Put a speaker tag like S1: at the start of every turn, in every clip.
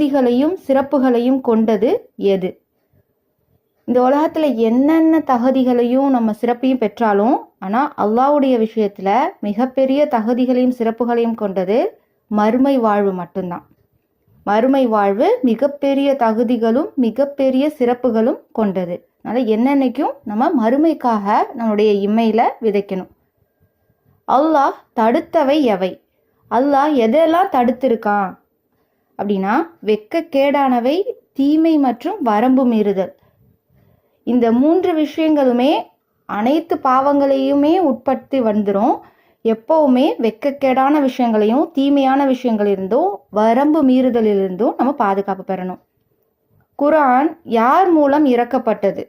S1: தகுதிகளையும் சிறப்புகளையும் கொண்டது எது? இந்த உலகத்துல என்னென்ன தகுதிகளையும் நம்ம சிறப்பையும் பெற்றாலும் ஆனா அல்லாஹ்வுடைய விஷயத்துல மிகப்பெரிய தகுதிகளையும் சிறப்புகளையும் கொண்டது மறுமை வாழ்வு மட்டும்தான். மறுமை வாழ்வு மிகப்பெரிய தகுதிகளும் மிகப்பெரிய சிறப்புகளும் கொண்டது. அதனால என்னென்னைக்கும் நம்ம மறுமைக்காக நம்முடைய இம்மையில விதைக்கணும். அல்லாஹ் தடுத்தவை எவை? அல்லாஹ் எதெல்லாம் தடுத்திருக்கான் அப்படின்னா, வெட்கக்கேடானவை, தீமை மற்றும் வரம்பு மீறுதல். இந்த 3 விஷயங்களுமே அனைத்து பாவங்களையுமே உட்படுத்தி வந்துடும். எப்பவுமே வெட்கக்கேடான விஷயங்களையும் தீமையான விஷயங்களிலிருந்தும் வரம்பு மீறுதலிலிருந்தும் நம்ம பாதுகாப்பு பெறணும். குர்ஆன் யார் மூலம் இறக்கப்பட்டது?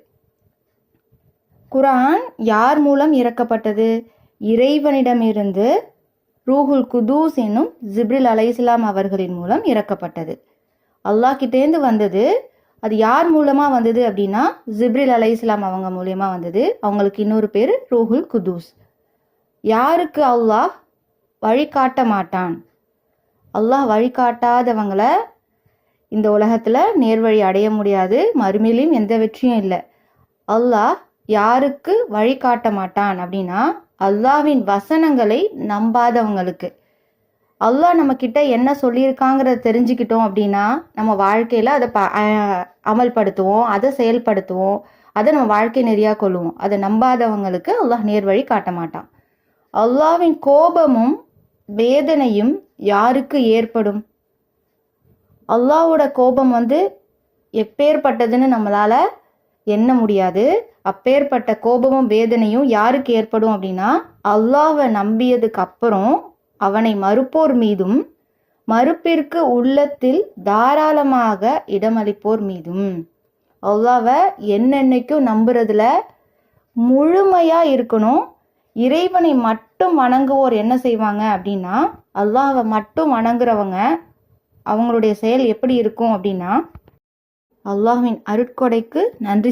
S1: குர்ஆன் யார் மூலம் இறக்கப்பட்டது? இறைவனிடமிருந்து ரூஹுல் குதூஸ் என்னும் ஜிப்ரில் அலைஹிஸ்ஸலாம் அவர்களின் மூலம் இறக்கப்பட்டது. அல்லாஹ் கிட்டேந்து வந்தது. அது யார் மூலமா வந்தது அப்படின்னா, ஜிப்ரில் அலைஹிஸ்ஸலாம் அவங்க மூலமா வந்தது. அவங்களுக்கு இன்னொரு பேர் ரூஹுல் குதூஸ். யாருக்கு அல்லாஹ் வழிகாட்ட மாட்டான்? அல்லாஹ் வழிகாட்டாதவங்கள இந்த உலகத்துல நேர்வழி அடைய முடியாது, மறுமையிலும் எந்த வெற்றியும் இல்லை. அல்லாஹ் யாருக்கு வழிகாட்ட மாட்டான் அப்படின்னா, அல்லாஹ்வின் வசனங்களை நம்பாதவங்களுக்கு. அல்லாஹ் நம்ம கிட்ட என்ன சொல்லியிருக்காங்கிறத தெரிஞ்சுக்கிட்டோம் அப்படின்னா நம்ம வாழ்க்கையில அதை அமல்படுத்துவோம், அதை செயல்படுத்துவோம், அதை நம்ம வாழ்க்கை நெறியா கொள்ளுவோம். அதை நம்பாதவங்களுக்கு அல்லாஹ் நேர்வழி காட்ட மாட்டான். அல்லாஹ்வின் கோபமும் வேதனையும் யாருக்கு ஏற்படும்? அல்லாஹ்வோட கோபம் எப்பேற்பட்டதுன்னு நம்மளால எண்ண முடியாது. அப்பேற்பட்ட கோபமும் வேதனையும் யாருக்கு ஏற்படும் அப்படின்னா, அல்லாஹ்வை நம்பியதுக்கு அப்புறம் அவனை மறுப்போர் மீதும் மறுப்பிற்கு உள்ளத்தில் தாராளமாக இடமளிப்போர் மீதும். அல்லாஹ்வை என்னென்னைக்கும் நம்புறதுல முழுமையா இருக்கணும். இறைவனை மட்டும் வணங்குவோர் என்ன செய்வாங்க அப்படின்னா, அல்லாஹ்வை மட்டும் வணங்குறவங்க அவங்களுடைய செயல் எப்படி இருக்கும் அப்படின்னா, அல்லாஹ்வின் அருட்கொடைக்கு நன்றி